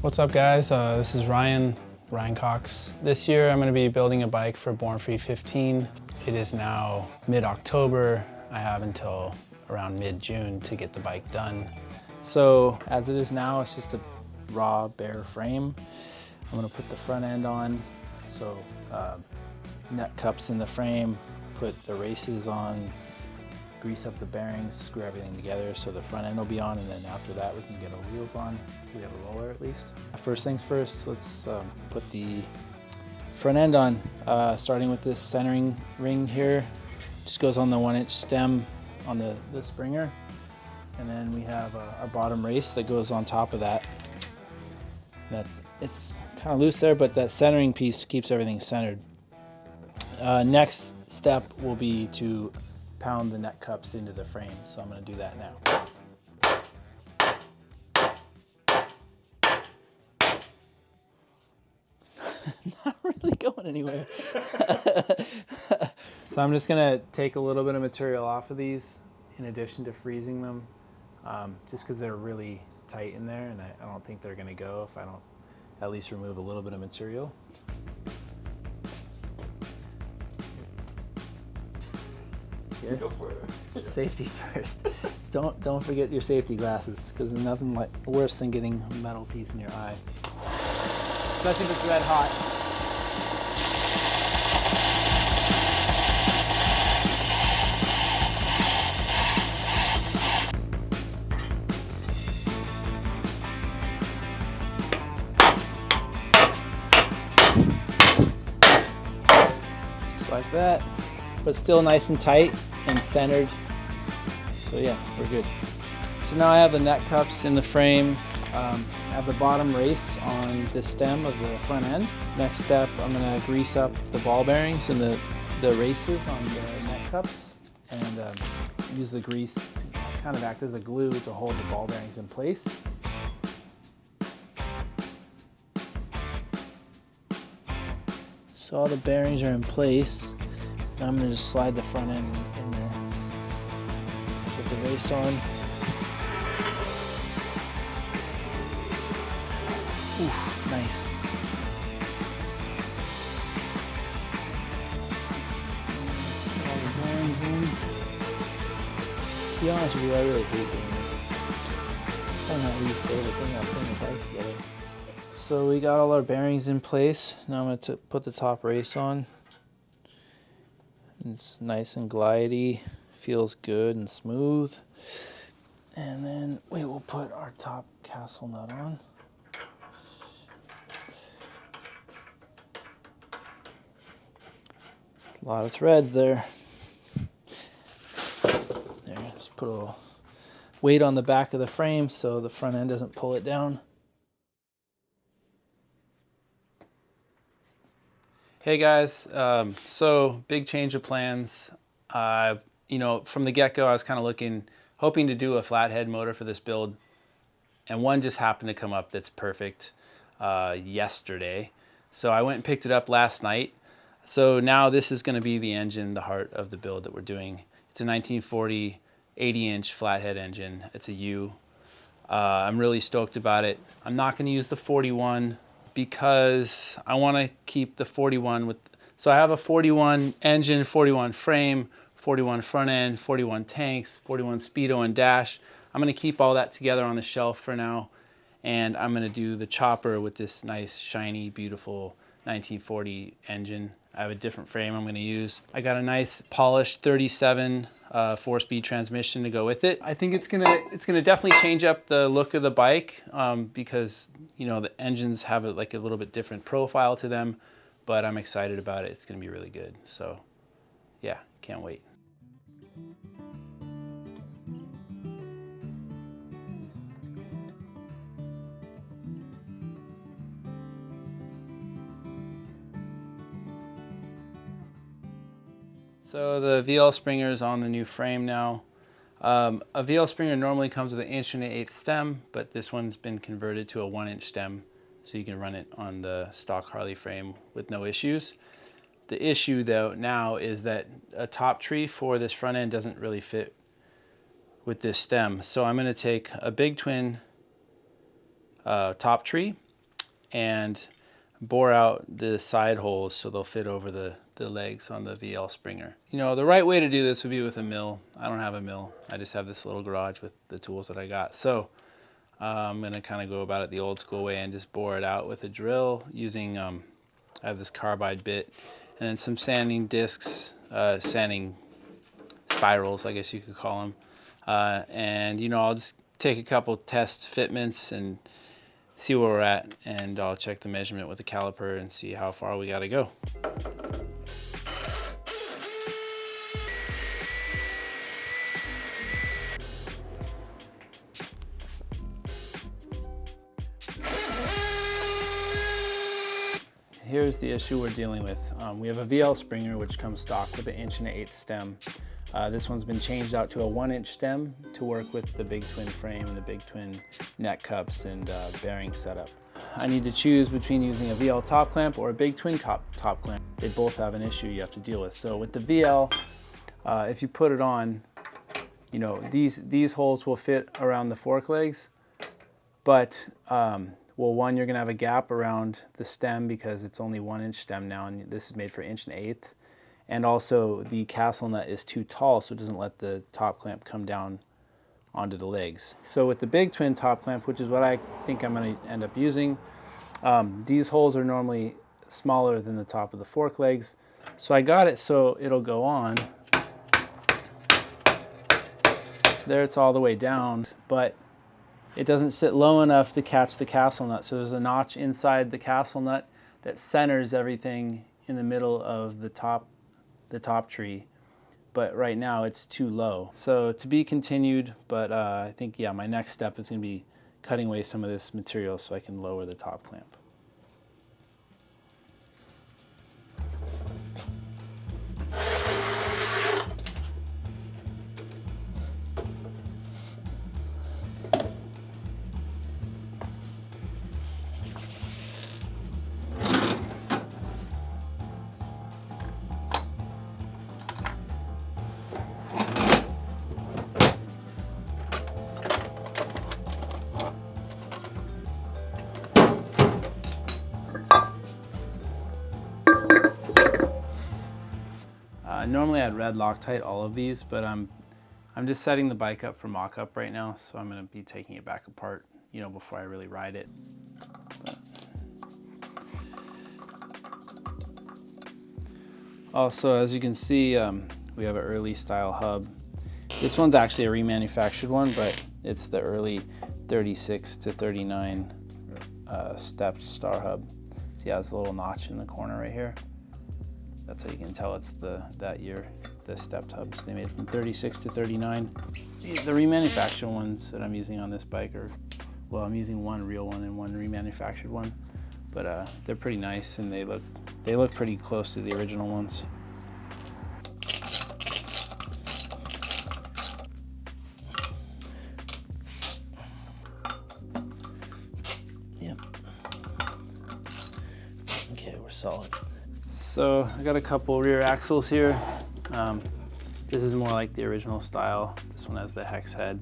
What's up guys, this is Ryan Cox. This year I'm going to be building a bike for Born Free 15. It is now mid-October. I have until around mid-June to get the bike done. So as it is now, it's just a raw bare frame. I'm going to put the front end on, so nut cups in the frame, put the races on, grease up the bearings, screw everything together so the front end will be on, and then after that we can get our wheels on so we have a roller at least. First things first, let's put the front end on, starting with this centering ring here. Just goes on the 1-inch stem on the Springer, and then we have our bottom race that goes on top of that. It's kind of loose there, but that centering piece keeps everything centered. Next step will be to pound the nut cups into the frame, so I'm going to do that now. Not really going anywhere. So I'm just going to take a little bit of material off of these in addition to freezing them, just because they're really tight in there, and I don't think they're going to go if I don't at least remove a little bit of material. Here. Go for it. Safety first. Don't forget your safety glasses, because there's nothing worse than getting a metal piece in your eye, especially if it's red hot. Just like that, but still nice and tight and centered. So yeah, we're good. So now I have the nut cups in the frame. I have the bottom race on the stem of the front end. Next step, I'm gonna grease up the ball bearings and the races on the nut cups, and use the grease to kind of act as a glue to hold the ball bearings in place. So all the bearings are in place. Now I'm going to just slide the front end in there. Put the race on. Oof, nice. Put all the bearings in. To be honest with you, I really hate doing this. I'm not least favorite thing about putting the bike together. So we got all our bearings in place. Now I'm going to put the top race on. It's nice and glidey, feels good and smooth. And then we will put our top castle nut on. A lot of threads there. There, just put a little weight on the back of the frame so the front end doesn't pull it down. Hey guys, so big change of plans. You know, from the get-go I was kind of hoping to do a flathead motor for this build, and one just happened to come up that's perfect yesterday. So I went and picked it up last night. So now this is going to be the engine, the heart of the build that we're doing. It's a 1940 80-inch flathead engine. It's a U. I'm really stoked about it. I'm not going to use the 41 because I want to keep the 41 with, so I have a 41 engine, 41 frame, 41 front end, 41 tanks, 41 speedo and dash. I'm going to keep all that together on the shelf for now, and I'm going to do the chopper with this nice shiny beautiful 1940 engine. I have a different frame I'm going to use. I got a nice polished 37 4-speed transmission to go with it. I think it's gonna definitely change up the look of the bike, because you know the engines have a little bit different profile to them, but I'm excited about it. It's gonna be really good. So yeah, can't wait. So the VL Springer is on the new frame now. A VL Springer normally comes with an 1.1/8" stem, but this one's been converted to a 1-inch stem, so you can run it on the stock Harley frame with no issues. The issue though now is that a top tree for this front end doesn't really fit with this stem. So I'm going to take a big twin top tree and bore out the side holes so they'll fit over the legs on the VL Springer. You know, the right way to do this would be with a mill. I don't have a mill. I just have this little garage with the tools that I got. So I'm gonna kind of go about it the old school way and just bore it out with a drill using, I have this carbide bit and then some sanding discs, sanding spirals, I guess you could call them. And you know, I'll just take a couple test fitments and see where we're at, and I'll check the measurement with the caliper and see how far we gotta go. Here's the issue we're dealing with. We have a VL Springer which comes stock with an 1.1 stem. This one's been changed out to a 1-inch stem to work with the Big Twin frame and the Big Twin neck cups and bearing setup. I need to choose between using a VL top clamp or a Big Twin top clamp. They both have an issue you have to deal with. So with the VL, if you put it on, you know, these holes will fit around the fork legs, but well, one, you're gonna have a gap around the stem because it's only 1-inch stem now, and this is made for 1.1. And also the castle nut is too tall, so it doesn't let the top clamp come down onto the legs. So with the Big Twin top clamp, which is what I think I'm gonna end up using, these holes are normally smaller than the top of the fork legs. So I got it so it'll go on. There it's all the way down, but it doesn't sit low enough to catch the castle nut. So there's a notch inside the castle nut that centers everything in the middle of the top tree. But right now it's too low. So to be continued, but I think, yeah, my next step is gonna be cutting away some of this material so I can lower the top clamp. Normally I'd red Loctite all of these, but I'm just setting the bike up for mock-up right now, so I'm going to be taking it back apart, you know, before I really ride it. But also, as you can see, we have an early style hub. This one's actually a remanufactured one, but it's the early 36 to 39 stepped star hub. See how it's a little notch in the corner right here? That's how you can tell it's that year, the stepped hubs. They made from 36 to 39. The remanufactured ones that I'm using on this bike are, well, I'm using one real one and one remanufactured one, but they're pretty nice and they look pretty close to the original ones. Yep. Okay, we're solid. So I got a couple rear axles here. This is more like the original style. This one has the hex head.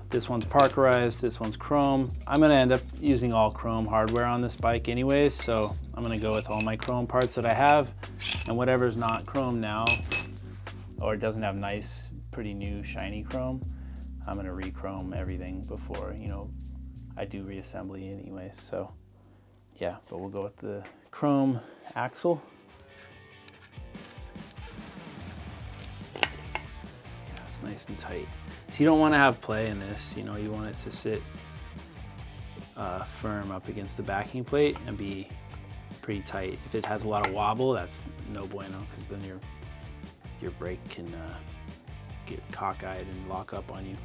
This one's parkerized, this one's chrome. I'm gonna end up using all chrome hardware on this bike anyways, so I'm gonna go with all my chrome parts that I have, and whatever's not chrome now, or doesn't have nice, pretty new, shiny chrome, I'm gonna re-chrome everything before, you know, I do reassembly anyways, so yeah, but we'll go with the chrome axle. Yeah, it's nice and tight. So you don't want to have play in this, you know, you want it to sit firm up against the backing plate and be pretty tight. If it has a lot of wobble, that's no bueno, because then your brake can get cockeyed and lock up on you.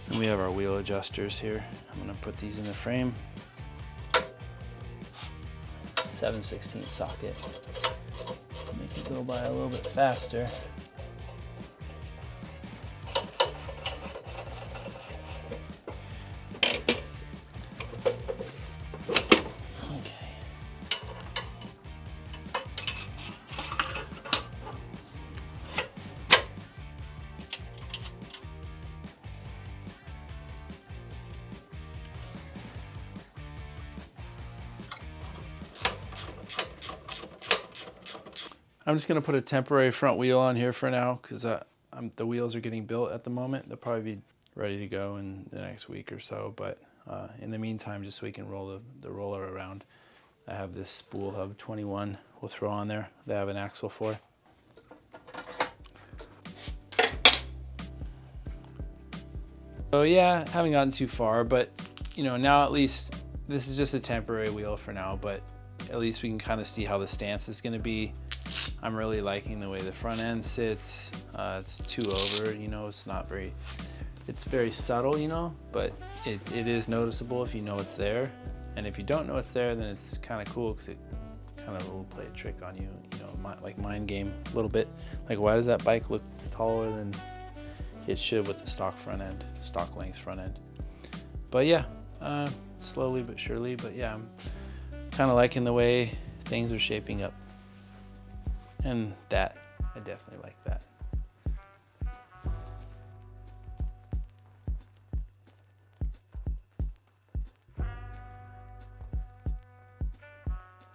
And we have our wheel adjusters here. I'm gonna put these in the frame. 7/16 socket. Make it go by a little bit faster. I'm just gonna put a temporary front wheel on here for now because the wheels are getting built at the moment. They'll probably be ready to go in the next week or so, but in the meantime, just so we can roll the roller around, I have this spool hub 21 we'll throw on there that I have an axle for. So yeah, haven't gotten too far, but you know, now at least this is just a temporary wheel for now, but at least we can kind of see how the stance is going to be. I'm really liking the way the front end sits. It's 2 over, you know, it's very subtle, you know, but it is noticeable if you know it's there. And if you don't know it's there, then it's kind of cool because it kind of will play a trick on you, you know, like mind game a little bit. Like, why does that bike look taller than it should with the stock length front end? But yeah, slowly but surely, but yeah, I'm kind of liking the way things are shaping up. And I definitely like that.